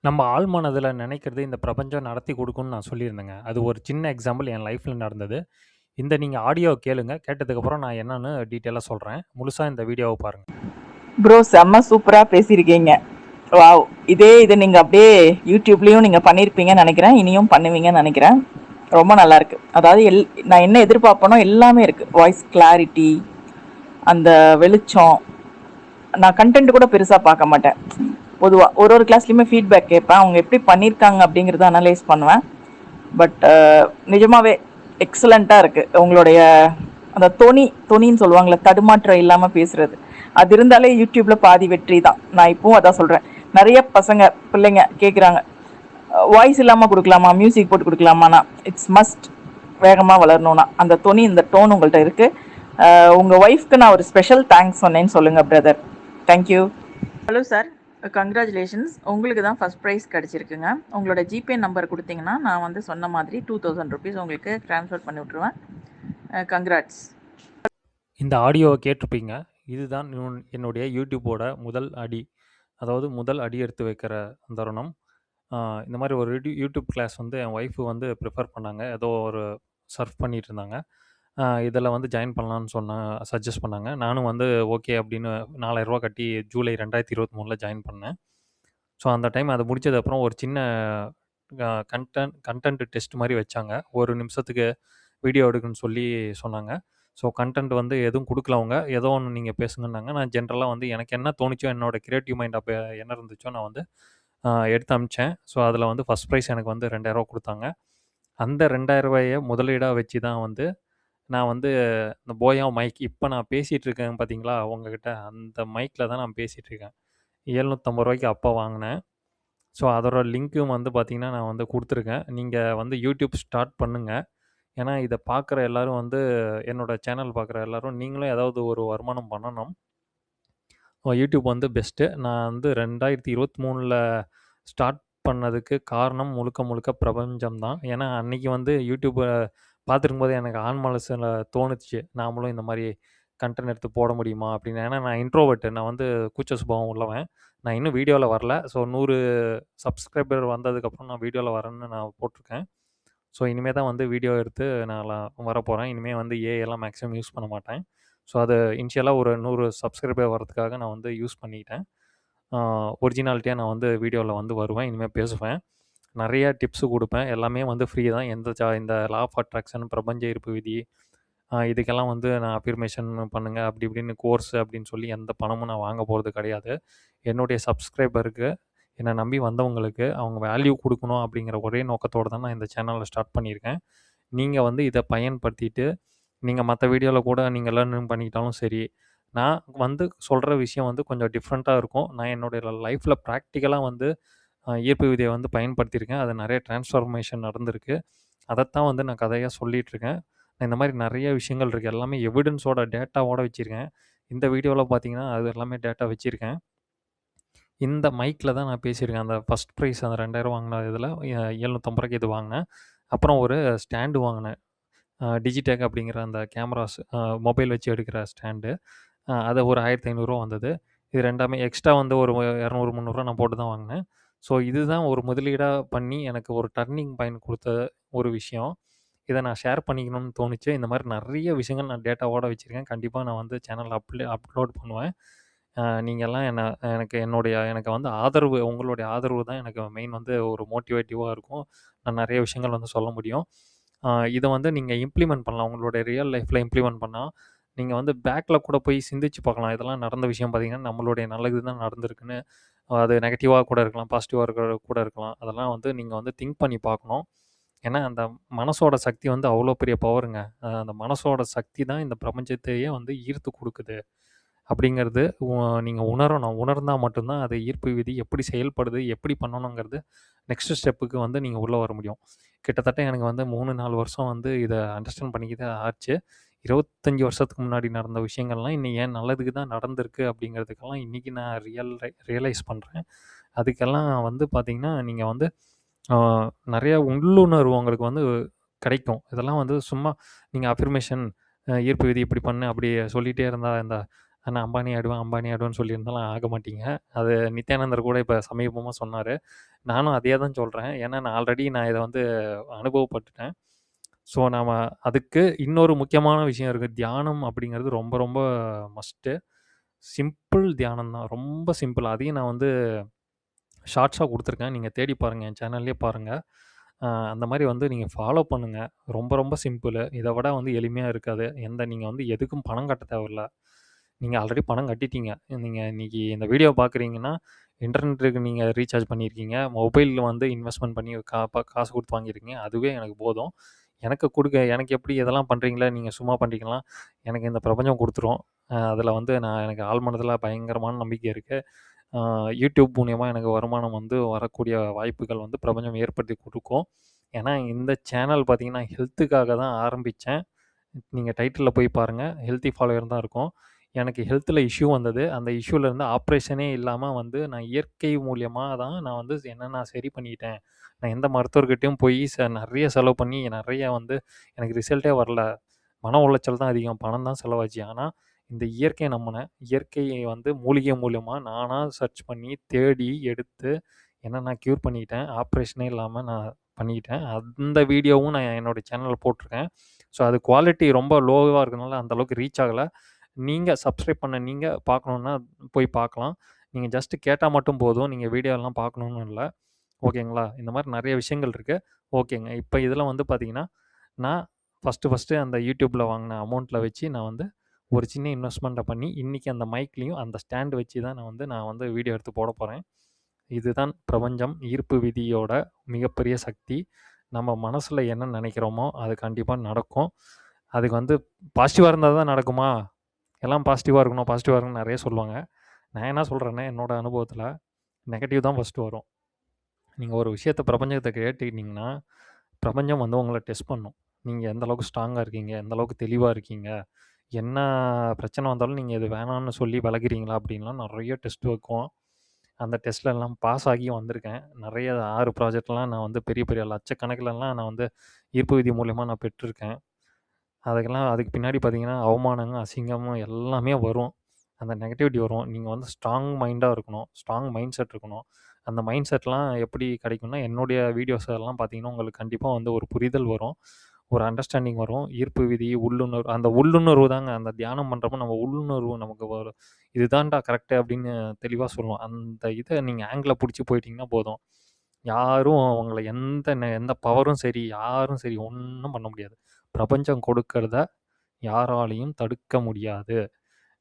நம்ம ஆழ் மனதில நினைக்கிறது இந்த பிரபஞ்சம் நடத்தி குடுக்கும்னு நான் சொல்லியிருந்தேங்க. அது ஒரு சின்ன எக்ஸாம்பிள் என் லைஃப்ல நடந்தது. இந்த நீங்க ஆடியோ கேளுங்க. கேட்டதுக்கப்புறம் நான் என்னன்னு டீட்டெயிலா சொல்றேன். முழுசா இந்த வீடியோவ பாருங்க. ப்ரோ செம்ம சூப்பரா பேசியிருக்கீங்க. வாவ்! இது நீங்க அப்படியே யூடியூப்லயும் நீங்க பண்ணியிருப்பீங்கன்னு நினைக்கிறேன். இனியும் பண்ணுவீங்கன்னு நினைக்கிறேன். ரொம்ப நல்லா இருக்கு. அதாவது நான் என்ன எதிர்பார்ப்பனோ எல்லாமே இருக்கு. வாய்ஸ் கிளாரிட்டி, அந்த வெளிச்சம். நான் கண்டென்ட் கூட பெருசா பார்க்க மாட்டேன். பொதுவா ஒரு கிளாஸ்லயுமே ஃபீட்பேக் கேட்பேன். அவங்க எப்படி பண்ணியிருக்காங்க அப்படிங்கிறத அனலைஸ் பண்ணுவேன். பட் நிஜமாவே எக்ஸலண்ட்டாக இருக்கு உங்களுடைய அந்த தொனின்னு சொல்லுவாங்கள்ல, தடுமாற்றம் இல்லாமல் பேசுறது. அது இருந்தாலே யூடியூப்ல பாதி வெற்றி தான். நான் இப்பவும் அதான் சொல்றேன். நிறைய பிள்ளைங்க கேட்குறாங்க, வாய்ஸ் இல்லாமல் கொடுக்கலாமா, மியூசிக் போட்டு கொடுக்கலாமாண்ணா. It's must. வேகமாக வளரணும்னா அந்த இந்த டோன் உங்கள்கிட்ட இருக்கு. உங்கள் ஒய்ஃப்க்கு நான் ஒரு ஸ்பெஷல் தேங்க்ஸ் சொன்னேன்னு சொல்லுங்க brother. Thank you. Hello sir, congratulations. உங்களுக்கு தான் ஃபஸ்ட் ப்ரைஸ் கிடச்சிருக்குங்க. உங்களோட ஜிபே நம்பர் கொடுத்தீங்கன்னா நான் வந்து சொன்ன மாதிரி 2000 ருபீஸ் உங்களுக்கு ட்ரான்ஸ்ஃபர் பண்ணி விட்ருவேன். கங்க்ராட்ஸ். இந்த ஆடியோவ கேட்டிருப்பீங்க. இதுதான் என்னுடைய யூடியூபோட முதல் அடி. அதாவது முதல் அடி எடுத்து வைக்கிற தருணம். இந்த மாரி ஒரு யூடியூப் கிளாஸ் வந்து என் ஒய்ஃப் வந்து ப்ரிஃபர் பண்ணாங்க. ஏதோ ஒரு சர்ஃப் பண்ணிட்டு இருந்தாங்க. இதில வந்து ஜாயின் பண்ணலான்னு சஜெஸ்ட் பண்ணாங்க. நானும் வந்து ஓகே அப்படின்னு ரூ. 4000 கட்டி ஜூலை 2023ல ஜாயின் பண்ணேன். ஸோ அந்த டைம் அது முடிச்சதுக்கப்புறம் ஒரு சின்ன கன்டென்ட் டெஸ்ட் மாரி வச்சாங்க. 1 நிமிஷத்துக்கு வீடியோ எடுக்கணும்னு சொல்லி சொன்னாங்க. ஸோ கன்டென்ட் வந்து எதுவும் குடுக்கல அவங்க. ஏதோ ஒண்ணு நீங்க பேசுங்கன்னாங்க. நான் ஜென்ரலா வந்து எனக்கு என்ன தோணுச்சோ, என்னோட கிரியேட்டிவ் மைண்ட் அப்ப என்ன இருந்துச்சோ நான் வந்து எடுத்து அனுப்பிச்சேன். ஸோ அதில வந்து ஃபர்ஸ்ட் ப்ரைஸ் எனக்கு வந்து ரூ. 2000 குடுத்தாங்க. அந்த ரூ. 2000 முதலீடா வச்சு தான் வந்து நான் வந்து இந்த போயா மைக் இப்ப நான் பேசிட்டு இருக்கேன் பார்த்தீங்களா, உங்ககிட்ட அந்த மைக்ல தான் நான் பேசிட்டு இருக்கேன். ரூ. 750 அப்ப வாங்குனேன். ஸோ அதோட லிங்க்கும் வந்து பார்த்தீங்கன்னா, நான் வந்து குடுத்துருக்கேன். நீங்க வந்து யூடியூப் ஸ்டார்ட் பண்ணுங்க. ஏன்னா, இத பார்க்குற எல்லாரும் வந்து என்னோட சேனல் பார்க்குற எல்லாரும் நீங்களும் ஏதாவது ஒரு வருமானம் பண்ணணும். யூடியூப் வந்து பெஸ்ட்டு. நான் வந்து 2023ல ஸ்டார்ட் பண்ணதுக்கு காரணம் முழுக்க முழுக்க பிரபஞ்சம் தான். ஏன்னா, அன்னைக்கு வந்து யூடியூப பார்த்துருக்கும்போது எனக்கு ஆழ் மனசுல தோணுச்சு. நாமளும் இந்த மாரி கன்டென்ட் எடுத்து போட முடியுமா? அப்படின்னு. ஏன்னா, நான் இன்ட்ரோவர்ட். நான் வந்து கூச்ச சுபாவம் உள்ளவன். நான் இன்னும் வீடியோல வரல. ஸோ 100 சப்ஸ்கிரைபர் வந்ததுக்கப்புறம் நான் வீடியோல வரேன்னு நான் போட்டிருக்கேன். ஸோ இனிமே தான் வந்து வீடியோ எடுத்து நான்லாம் வரப்போறேன். இனிமே வந்து ஏஐ எல்லாம் மேக்ஸிமம் யூஸ் பண்ண மாட்டேன். ஸோ அது இனிஷியலா ஒரு 100 சப்ஸ்கிரைபர் வரதுக்காக நான் வந்து யூஸ் பண்ணிக்கிட்டேன். ஒரிஜினாலிட்டியா நான் வந்து வீடியோல வந்து வருவேன். இனிமே பேசுவேன். நெறைய டிப்ஸ் குடுப்பேன். எல்லாமே வந்து ஃப்ரீ தான். இந்த லா ஆஃப் அட்ராக்ஷன், பிரபஞ்ச ஈர்ப்பு விதி, இதுக்கெல்லாம் வந்து நான் அஃபர்மேஷன் பண்ணுங்க, அப்படி இப்படின்னு கோர்ஸ் அப்படின்னு சொல்லி எந்த பணமும் நான் வாங்க போறது கிடையாது. என்னுடைய சப்ஸ்கிரைபருக்கு, என்ன நம்பி வந்தவங்களுக்கு அவங்க வேல்யூ குடுக்கணும் அப்படிங்கிற ஒரே நோக்கத்தோட தான் நான் இந்த சேனல ஸ்டார்ட் பண்ணியிருக்கேன். நீங்க வந்து இத பயன்படுத்திட்டு, நீங்க மத்த வீடியோல கூட நீங்க லேர்ன் பண்ணிக்கிட்டாலும் சரி, நான் வந்து சொல்ற விஷயம் வந்து கொஞ்சம் டிஃப்ரெண்ட்டா இருக்கும். நான் என்னுடைய லைஃப்ல பிராக்டிகலா வந்து ஈர்ப்பு விதிய வந்து பயன்படுத்தியிருக்கேன். அது நெறைய டிரான்ஸ்ஃபார்மேஷன் நடந்திருக்கு. அதத்தான் வந்து நான் கதையா சொல்லிட்டுருக்கேன். இந்த மாரி நெறைய விஷயங்கள் இருக்கு. எல்லாமே எவிடன்ஸோட டேட்டாவோட வச்சிருக்கேன். இந்த வீடியோல பார்த்தீங்கன்னா, அது எல்லாமே டேட்டா வச்சிருக்கேன். இந்த மைக்ல தான் நான் பேசியிருக்கேன். அந்த ஃபர்ஸ்ட் ப்ரைஸ் அந்த 2000 வாங்குன இதில ரூ. 750க்கு இது வாங்குனேன். அப்புறம் ஒரு ஸ்டாண்டு வாங்குனேன். டிஜிடெக் அப்படிங்கிற அந்த கேமராஸ் மொபைல் வச்சு எடுக்கிற ஸ்டாண்டு. அது ஒரு ரூ. 1500 வந்தது. இது 2மே எக்ஸ்ட்ரா வந்து ஒரு ரூ. 200, 300 நான் போட்டு தான் வாங்குனேன். ஸோ இதுதான் ஒரு முதலீடா பண்ணி எனக்கு ஒரு டர்னிங் பாயிண்ட் குடுத்த ஒரு விஷயம். இத நான் ஷேர் பண்ணிக்கணும்னு தோணுச்சு. இந்த மாரி நெறைய விஷயங்கள் நான் டேட்டாவோட வச்சிருக்கேன். கண்டிப்பா நான் வந்து சேனல்ல அப்லோட் பண்ணுவேன். நீங்கலாம் எனக்கு வந்து உங்களுடைய ஆதரவு தான் எனக்கு மெயின் வந்து ஒரு மோட்டிவேட்டிவா இருக்கும். நான் நெறைய விஷயங்கள் வந்து சொல்ல முடியும். இத வந்து நீங்க இம்ப்ளிமெண்ட் பண்ணலாம். உங்களுடைய ரியல் லைஃப்ல இம்ப்ளிமெண்ட் பண்ணா, நீங்க வந்து பேக்ல கூட போய் சிந்திச்சு பார்க்கலாம். இதெல்லாம் நடந்த விஷயம் பார்த்தீங்கன்னா, நம்மளுடைய நல்லது தான் நடந்திருக்குன்னு. அது நெகட்டிவா கூட இருக்கலாம், பாசிட்டிவா கூட இருக்கலாம். அதெல்லாம் வந்து நீங்க வந்து திங்க் பண்ணி பார்க்கணும். ஏன்னா, அந்த மனசோட சக்தி வந்து அவ்வளோ பெரிய பவருங்க. அந்த மனசோட சக்தி தான் இந்த பிரபஞ்சத்தையே வந்து ஈர்த்து குடுக்குது. அப்படிங்கிறது நீங்க உணரணும். உணர்ந்தா மட்டும் தான் அது ஈர்ப்பு விதி எப்படி செயல்படுது, எப்படி பண்ணணுங்கிறது நெக்ஸ்ட் ஸ்டெப்புக்கு வந்து நீங்க உள்ள வர முடியும். கிட்டத்தட்ட எனக்கு வந்து 3, 4 வருஷம் வந்து இத அண்டர்ஸ்டாண்ட் பண்ணிக்க தான் ஆச்சு. 25 வருஷத்துக்கு முன்னாடி நடந்த விஷயங்கள்லாம் இன்னைக்கு என் நல்லதுக்கு தான் நடந்திருக்கு அப்படிங்கிறதுக்கெல்லாம் இன்னைக்கு நான் ரியலைஸ் பண்றேன். அதுக்கெல்லாம் வந்து பார்த்தீங்கன்னா, நீங்க வந்து ஆ நெறைய உள்ளுணர்வு உங்களுக்கு வந்து கிடைக்கும். இதெல்லாம் வந்து சும்மா நீங்க அஃபர்மேஷன் ஈர்ப்பு விதி இப்படி பண்ணு, அப்படி சொல்லிட்டே இருந்தா இந்த நான் அம்பானி ஆயிடுவேன், அம்பானி ஆயிடுவேன்னு சொல்லியிருந்தாலும் ஆக மாட்டீங்க. அது நித்யானந்தர் கூட இப்ப சமீபமா சொன்னாரு. நானும் அதே தான் சொல்றேன். ஏன்னா நான் ஆல்ரெடி இத வந்து அனுபவப்பட்டுட்டேன். ஸோ நாம அதுக்கு இன்னொரு முக்கியமான விஷயம் இருக்கு. தியானம் அப்படிங்கிறது ரொம்ப ரொம்ப மஸ்ட்டு. சிம்பிள் தியானம் தான். ரொம்ப சிம்பிள். அதையும் நான் வந்து ஷார்ட்ஸா குடுத்துருக்கேன். நீங்க தேடி பாருங்க. என் சேனல்லயே பாருங்க. அந்த மாரி வந்து நீங்க ஃபாலோ பண்ணுங்க. ரொம்ப ரொம்ப சிம்பிளு. இத விட வந்து எளிமையா இருக்காது. நீங்க வந்து எதுக்கும் பணம் கட்ட தேவையில்ல. நீங்க ஆல்ரெடி பணம் கட்டிட்டீங்க. நீங்க இன்னைக்கு இந்த வீடியோ பார்க்குறீங்கன்னா, இன்டர்நெட்டுக்கு நீங்க ரீசார்ஜ் பண்ணியிருக்கீங்க. மொபைல்ல வந்து இன்வெஸ்ட்மென்ட் பண்ணி காசு குடுத்து வாங்கியிருக்கீங்க. அதுவே எனக்கு போதும். எனக்கு எப்படி இதெல்லாம் பண்றீங்களே, நீங்க சும்மா பண்றீங்களா? எனக்கு இந்த பிரபஞ்சம் குடுத்துரும். அதில வந்து எனக்கு ஆழ்மனதில பயங்கரமான நம்பிக்கை இருக்கு. அ யூடியூப் மூலியமா எனக்கு வருமானம் வந்து வரக்கூடிய வாய்ப்புகள் வந்து பிரபஞ்சம் ஏற்படுத்தி குடுக்கும். ஏன்னா, இந்த சேனல் பார்த்தீங்கன்னா, ஹெல்த்துக்காக தான் ஆரம்பிச்சேன். நீங்க டைட்டில்ல போய் பாருங்க. ஹெல்த்தி ஃபாலோயர்ன்னு தான் இருக்கும். எனக்கு ஹெல்த்ல இஷ்யூ வந்தது. அந்த இஷ்யூலேருந்து ஆப்ரேஷனே இல்லாம வந்து நான் இயற்கை மூலியமா தான் நான் வந்து நான் சரி பண்ணிக்கிட்டேன். நான் எந்த மருத்துவர்கிட்டயும் போய் நெறைய செலவு பண்ணி நெறைய வந்து எனக்கு ரிசல்ட்டே வரல. மன உளைச்சல் தான் அதிகம். பணம் தான் செலவாச்சு. ஆனா, இந்த இயற்கைய நம்புனேன். இயற்கையை வந்து மூலிகை மூலியமா நானா சர்ச் பண்ணி, தேடி, எடுத்து நான் க்யூர் பண்ணிக்கிட்டேன். ஆப்ரேஷனே இல்லாம நான் பண்ணிக்கிட்டேன். அந்த வீடியோவும் நான் என்னோட சேனல்ல போட்டிருக்கேன். ஸோ அது குவாலிட்டி ரொம்ப லோவா இருக்கனால அந்த அளவுக்கு ரீச் ஆகல. நீங்க சப்ஸ்கிரைப் பண்ண நீங்க பார்க்கணுன்னா போய் பார்க்கலாம். நீங்க ஜஸ்ட் கேட்டா மட்டும் போதும். நீங்க வீடியோலாம் பார்க்கணும்னு இல்ல. ஓகேங்களா? இந்த மாரி நெறைய விஷயங்கள் இருக்கு. ஓகேங்க. இப்ப இதுல வந்து பார்த்தீங்கன்னா, நான் ஃபர்ஸ்ட்டு அந்த YouTubeல வாங்குன அமௌண்ட்ல வச்சு நான் வந்து ஒரு சின்ன இன்வெஸ்ட்மெண்ட்ட பண்ணி, இன்னைக்கு அந்த மைக்லயும் அந்த ஸ்டாண்ட் வச்சு தான் நான் வந்து வீடியோ எடுத்து போடப் போறேன். இதுதான் பிரபஞ்சம், ஈர்ப்பு விதியோட மிகப்பெரிய சக்தி. நம்ம மனசுல என்ன நெனைக்கிறோமோ, அது கண்டிப்பா நடக்கும். அதுக்கு வந்து பாசிட்டிவா இருந்தா தான் நடக்குமா? எல்லாம் பாசிட்டிவா இருக்கணும், பாசிட்டிவா இருக்கணும்னு நெறைய சொல்லுவாங்க. நான் என்ன சொல்றேன்னா, என்னோட அனுபவத்துல நெகட்டிவ் தான் ஃபர்ஸ்ட்டு வரும். நீங்க ஒரு விஷயத்த பிரபஞ்சத்த கேட்டுக்கிட்டீங்கன்னா, பிரபஞ்சம் வந்து உங்கள டெஸ்ட் பண்ணும். நீங்க எந்த அளவுக்கு ஸ்ட்ராங்கா இருக்கீங்க? எந்த அளவுக்கு தெளிவா இருக்கீங்க? என்ன பிரச்சனை வந்தாலும் நீங்க இது வேணான்னு சொல்லி விலகுறீங்களா? அப்படின்லாம் நெறைய டெஸ்ட் வைக்கும். அந்த டெஸ்ட்லலாம் பாஸ் ஆகியும் வந்திருக்கேன். நெறைய 6 ப்ராஜெக்ட்லாம் நான் வந்து பெரிய பெரிய லட்சக்கணக்கிலலாம் நான் வந்து ஈர்ப்பு விதி மூலியமா நான் பெற்றிருக்கேன். அதுக்கு பின்னாடி பார்த்தீங்கன்னா, அவமானங்க, அசிங்கமும் எல்லாமே வரும். அந்த நெகட்டிவிட்டி வரும். நீங்க வந்து ஸ்ட்ராங் மைண்டா இருக்கணும். ஸ்ட்ராங் மைண்ட் செட் இருக்கணும். அந்த மைண்ட் செட்லாம் எப்படி கிடைக்கும்னா, என்னுடைய வீடியோஸ் எல்லாம் பார்த்தீங்கன்னா, உங்களுக்கு கண்டிப்பா வந்து ஒரு புரிதல் வரும். ஒரு அண்டர்ஸ்டாண்டிங் வரும். ஈர்ப்பு விதி, உள்ளுணர்வு அந்த உள்ளுணர்வு தாங்க. அந்த தியானம் பண்றப்போ நம்ம உள்ளுணர்வு நமக்கு வரும். இதுதான்டா கரெக்ட்டு அப்படின்னு தெளிவா சொல்லும். அந்த இத நீங்க ஆங்கில புடிச்சு போயிட்டீங்கன்னா போதும். யாரும் உங்கள எந்த பவரும் சரி, யாரும் சரி ஒண்ணும் பண்ண முடியாது. பிரபஞ்சம் கொடுக்கிறத யாராலயும் தடுக்க முடியாது.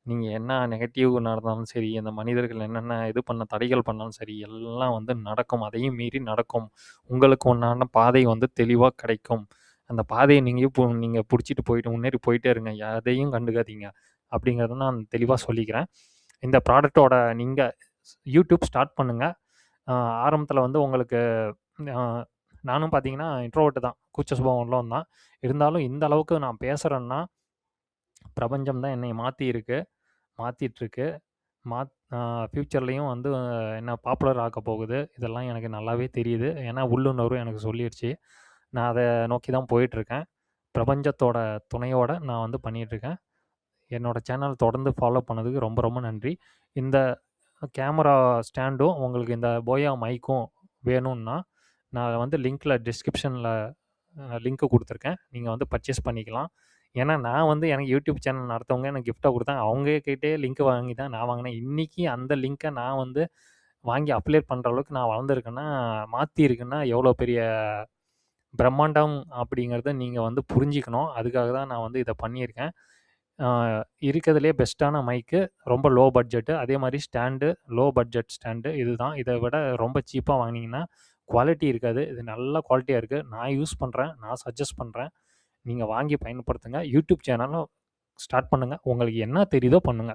நீங்க என்ன நெகட்டிவ் நடந்தாலும் சரி, அந்த மனிதர்கள் என்னென்ன இது பண்ண தடைகள் பண்ணாலும் சரி, எல்லாம் வந்து நடக்கும். அதையும் மீறி நடக்கும். உங்களுக்கு உண்டான பாதை வந்து தெளிவா கிடைக்கும். அந்த பாதைய நீங்க புடிச்சிட்டு போயிட்டு முன்னேறி போயிட்டே இருங்க. எதையும் கண்டுக்காதீங்க. அப்படிங்கிறத நான் தெளிவா சொல்லிக்கிறேன். இந்த ப்ராடக்ட்டோட நீங்க யூடியூப் ஸ்டார்ட் பண்ணுங்க. அ ஆரம்பத்தில வந்து உங்களுக்கு அ நானும் பார்த்தீங்கன்னா, இன்ட்ரோவர்ட் தான். கூச்ச சுபாவம் உள்ளவன் தான். இருந்தாலும் இந்த அளவுக்கு நான் பேசுறேன்னா, பிரபஞ்சம் தான் என்னைய மாத்தியிருக்கு. மாத்திட்டுருக்கு. மாத் அ ஃப்யூச்சர்லயும் வந்து என்ன பாப்புலர் ஆக்கப் போகுது. இதெல்லாம் எனக்கு நல்லாவே தெரியுது. ஏன்னா உள்ளுணர்வு எனக்கு சொல்லிருச்சு. நான் அத நோக்கி தான் போயிட்டுருக்கேன். பிரபஞ்சத்தோட துணையோட நான் வந்து பண்ணிட்டுருக்கேன். என்னோட சேனல் தொடர்ந்து ஃபாலோ பண்ணதுக்கு ரொம்ப ரொம்ப நன்றி. இந்த கேமரா ஸ்டாண்டும், உங்களுக்கு இந்த போயா மைக்கும் வேணும்னா, நான் வந்து டிஸ்கிரிப்ஷன்ல லிங்க் குடுத்துருக்கேன். நீங்க வந்து பர்ச்சேஸ் பண்ணிக்கலாம். ஏன்னா, நான் வந்து எனக்கு யூடியூப் சேனல் நடத்தவங்க எனக்கு கிஃப்ட்டா குடுத்தாங்க. அவங்க கிட்டயே லிங்க் வாங்கி தான் நான் வாங்குனேன். இன்னைக்கு அந்த லிங்க்க நான் வந்து வாங்கி அப்ளை பண்ற அளவுக்கு நான் வளர்ந்துருக்கேன்னா, மாத்தியிருக்கேன்னா, எவ்வளோ பெரிய பிரம்மாண்டம் அப்படிங்கிறத நீங்க வந்து புரிஞ்சுக்கணும். அதுக்காக தான் நான் வந்து இத பண்ணியிருக்கேன். ஆ இருக்கிறதுலயே பெஸ்ட்டான மைக்கு, ரொம்ப லோ பட்ஜெட்டு. அதே மாரி ஸ்டாண்டு, லோ பட்ஜெட் ஸ்டாண்டு இதுதான். இத விட ரொம்ப சீப்பா வாங்குனீங்கன்னா, குவாலிட்டி இருக்காது. இது நல்ல குவாலிட்டியா இருக்கு. நான் யூஸ் பண்றேன். நான் சஜெஸ்ட் பண்றேன். நீங்க வாங்கி பயன்படுத்துங்க. யூடியூப் சேனலும் ஸ்டார்ட் பண்ணுங்க. உங்களுக்கு என்ன தெரியுதோ பண்ணுங்க.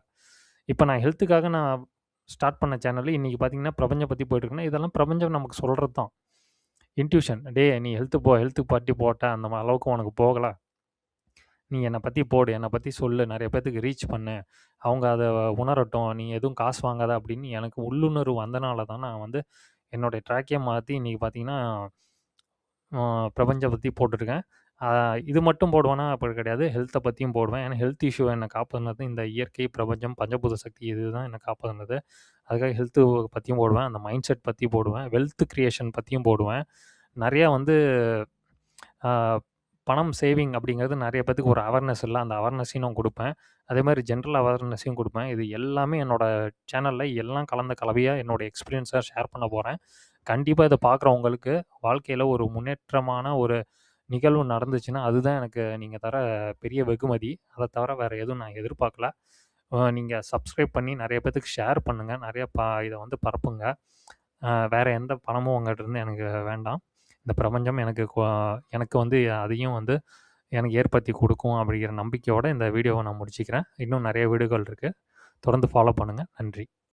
இப்ப நான் ஹெல்த்துக்காக நான் ஸ்டார்ட் பண்ண சேனலு இன்னைக்கு பார்த்தீங்கன்னா, பிரபஞ்சம் பத்தி போயிட்டுருக்குன்னா, இதெல்லாம் பிரபஞ்சம் நமக்கு சொல்றது தான். இன்ட்யூஷன். "டேய் நீ ஹெல்த் பத்தி போட்ட அந்த அளவுக்கு உனக்கு போகல. நீ என்ன பத்தி போடு. என்ன பத்தி சொல்லு. நெறைய பேத்துக்கு ரீச் பண்ணு. அவங்க அத உணரட்டும். நீ எதுவும் காசு வாங்காத" அப்படின்னு எனக்கு உள்ளுணர்வு வந்தனால தான் நான் வந்து என்னுடைய ட்ராக்கே மாத்தி இன்னைக்கு பார்த்தீங்கன்னா, அ பிரபஞ்சம் பத்தி போட்டுருக்கேன். இது மட்டும் போடுவேனா அப்படி கிடையாது. ஹெல்த்தை பற்றியும் போடுவேன். ஏன்னா ஹெல்த் இஷ்யூ என்னை காப்பாற்றினது இந்த இயற்கை, பிரபஞ்சம், பஞ்சபூத சக்தி இதுதான் என்னை காப்பாற்றினது. அதுக்காக ஹெல்த்து பற்றியும் போடுவேன். அந்த மைண்ட் செட் பற்றி போடுவேன். வெல்த் கிரியேஷன் பற்றியும் போடுவேன். நிறையா வந்து பணம் சேவிங் அப்படிங்கிறது நிறைய பேத்துக்கு ஒரு அவேர்னஸ் இல்லை. அந்த அவேர்னஸையும் நான் கொடுப்பேன். அதே மாதிரி ஜென்ரல் அவேர்னஸையும் கொடுப்பேன். இது எல்லாமே என்னோடய சேனலில் எல்லாம் கலந்த கலவையாக என்னோடய எக்ஸ்பீரியன்ஸாக ஷேர் பண்ண போகிறேன். கண்டிப்பாக இதை பார்க்குறவங்களுக்கு வாழ்க்கையில் ஒரு முன்னேற்றமான ஒரு நிகழ்வு நடந்துச்சுன்னா அதுதான் எனக்கு நீங்கள் தர பெரிய வெகுமதி. அதை தவிர வேறு எதுவும் நான் எதிர்பார்க்கல. நீங்கள் சப்ஸ்கிரைப் பண்ணி நிறைய பேத்துக்கு ஷேர் பண்ணுங்கள். நிறைய இதை வந்து பரப்புங்க. வேறு எந்த பணமும் உங்கள்கிட்ட இருந்து எனக்கு வேண்டாம். இந்த பிரபஞ்சம் எனக்கு வந்து அதையும் வந்து எனக்கு ஏற்படுத்தி கொடுக்கும் அப்படிங்கிற நம்பிக்கையோடு இந்த வீடியோவை நான் முடிச்சுக்கிறேன். இன்னும் நிறைய வீடியோக்கள் இருக்குது. தொடர்ந்து ஃபாலோ பண்ணுங்கள். நன்றி.